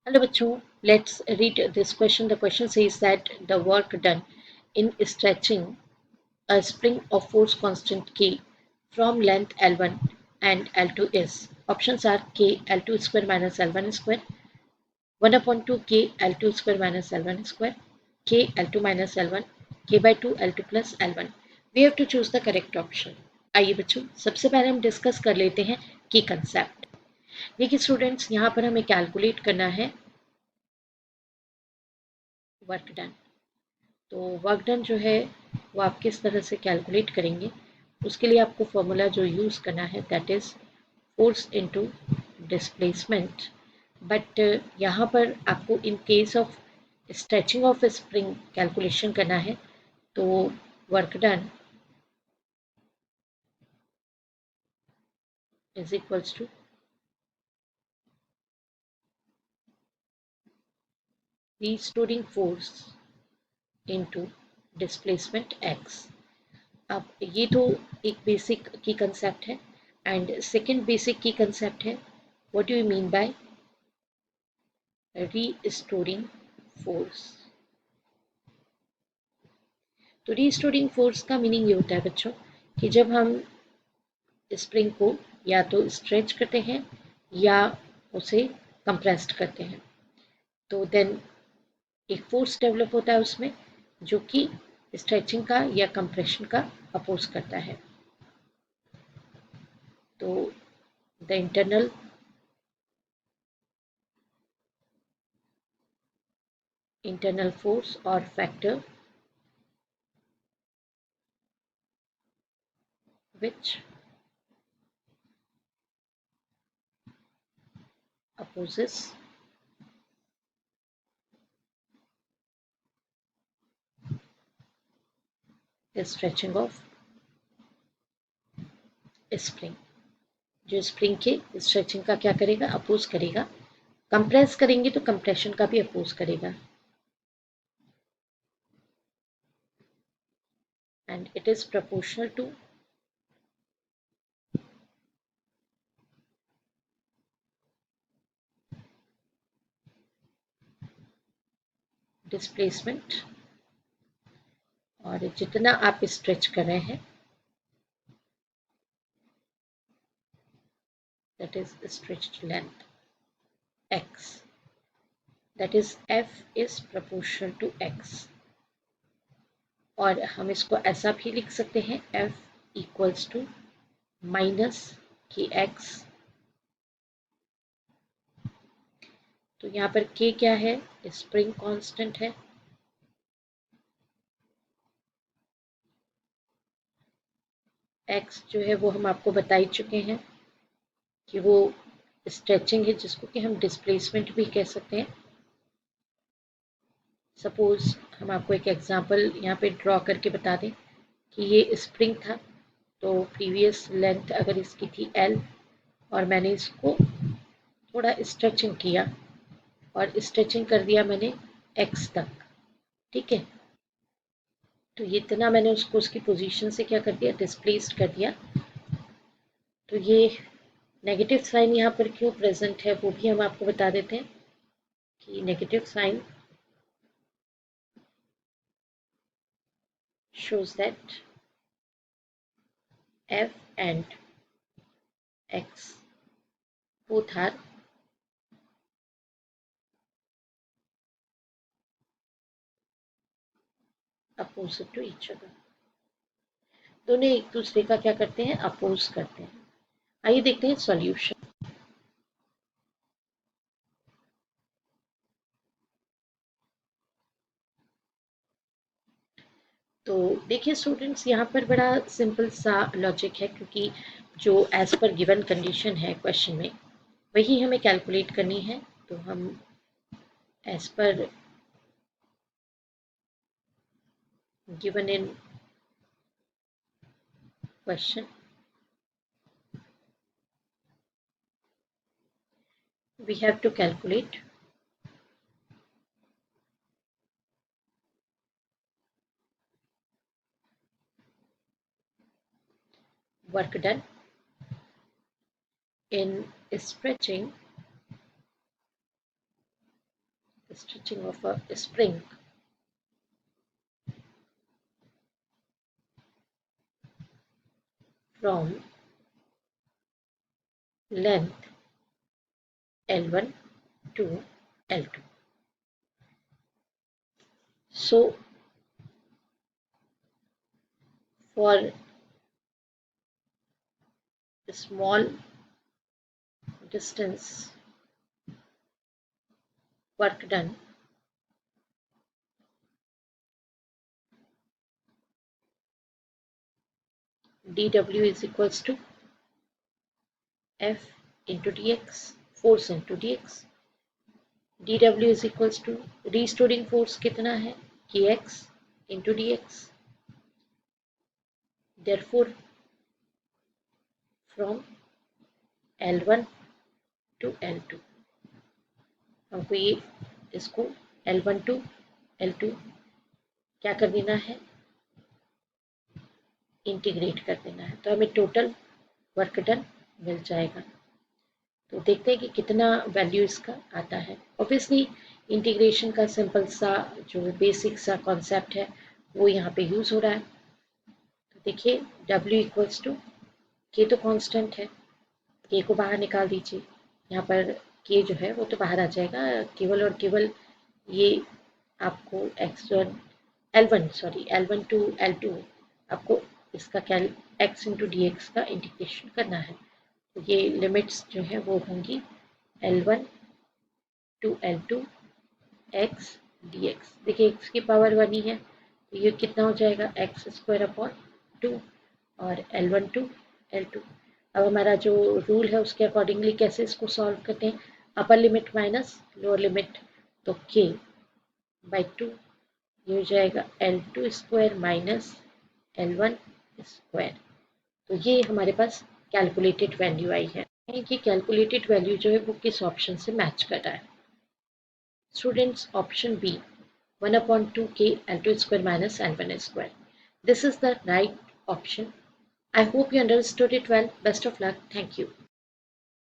Hello bachcho, let's read this question. The question says that the work done in stretching a spring of force constant K from length L1 and L2 is. Options are K L2 square minus L1 square, 1 upon 2 K L2 square minus L1 square, K L2 minus L1, K by 2 L2 plus L1. We have to choose the correct option. आइए बच्चों, सबसे पहले हम discuss कर लेते हैं की concept. देखिए स्टूडेंट्स, यहाँ पर हमें कैलकुलेट करना है वर्क डन। तो वर्क डन जो है वो आप किस तरह से कैलकुलेट करेंगे, उसके लिए आपको फॉर्मूला जो यूज़ करना है that is force into displacement. But यहाँ पर आपको in case of stretching of spring calculation करना है, तो work done is equals to restoring force into displacement x. अब ये तो एक बेसिक की कंसेप्ट है, एंड सेकंड बेसिक की कंसेप्ट है what do you mean by restoring force. तो रीस्टोरिंग फोर्स का मीनिंग ये होता है बच्चों कि जब हम स्प्रिंग को या तो स्ट्रेच करते हैं या उसे कंप्रेस्ड करते हैं, तो देन एक फोर्स डेवलप होता है उसमें जो कि स्ट्रेचिंग का या कंप्रेशन का अपोज करता है। तो the internal force or factor which opposes the stretching of spring। जो स्प्रिंग के स्ट्रेचिंग का क्या करेगा, अपोज करेगा। कंप्रेस करेंगे तो कंप्रेशन का भी अपोज करेगा, and it is proportional to displacement. और जितना आप स्ट्रेच कर रहे हैं that is stretched length x, that is f is proportional to x। और हम इसको ऐसा भी लिख सकते हैं f इक्वल्स टू माइनस के x। तो यहाँ पर k क्या है, स्प्रिंग कांस्टेंट है, x जो है वो हम आपको बता ही चुके हैं कि वो स्ट्रेचिंग है जिसको कि हम डिस्प्लेसमेंट भी कह सकते हैं। सपोज हम आपको एक एग्जांपल यहाँ पे ड्रॉ करके बता दें कि ये स्प्रिंग था, तो प्रीवियस लेंथ अगर इसकी थी L और मैंने इसको थोड़ा स्ट्रेचिंग किया और स्ट्रेचिंग कर दिया मैंने X तक, ठीक है। तो ये इतना मैंने उसको उसकी पोजीशन से क्या कर दिया, डिस्प्लेस्ड कर दिया। तो ये नेगेटिव साइन यहाँ पर क्यों प्रेजेंट है वो भी हम आपको बता देते हैं कि negative sign shows that f and x both are opposite to each other। दोनों एक दूसरे का क्या करते हैं, अपोज करते हैं। आइए देखते हैं सॉल्यूशन। तो देखिए स्टूडेंट्स, यहाँ पर बड़ा सिंपल सा लॉजिक है, क्योंकि जो एज पर गिवन कंडीशन है क्वेश्चन में वही हमें कैलकुलेट करनी है। तो हम as per given in question we have to calculate work done in stretching stretching of a spring from length L1 to L2. So for a small distance work done, dW is equals to F into dx, force into dx. dW is equals to restoring force कितना है kx into dx. Therefore from L1 to L2 हमको ये इसको L1 to L2 क्या कर देना है, integrate कर देना है, तो हमें टोटल वर्क डन मिल जाएगा। तो देखते हैं कि कितना वैल्यू इसका आता है। ऑब्वियसली इंटीग्रेशन का सिंपल सा जो बेसिक सा कॉन्सेप्ट है वो यहाँ पे यूज़ हो रहा है। तो देखिए W इक्वल्स टू के तो कांस्टेंट है, के को बाहर निकाल दीजिए, यहाँ पर के जो है वो तो बाहर आ जाएगा, केवल और केवल ये आपको x1 L1 sorry L1 to L2 आपको इसका क्या x इंटू डी एक्स का इंटीग्रेशन करना है। तो ये लिमिट्स जो है वो होंगी L1 to L2 x dx। देखिए x की पावर 1 ही है तो ये कितना हो जाएगा x स्क्वायर अपॉन 2 और L1 टू L2। अब हमारा जो रूल है उसके अकॉर्डिंगली कैसे इसको सॉल्व करते हैं, upper limit minus lower limit, तो k बाई 2 ये हो जाएगा L2 square minus L1 square. तो ये हमारे पास कैलकुलेटेड वैल्यू आई है कि कैलकुलेटेड वैल्यू जो है वो किस ऑप्शन से मैच कर रहा है। Students option B 1/2k L2 square minus L1 square. This is the right option. I hope you understood it well. Best of luck. Thank you.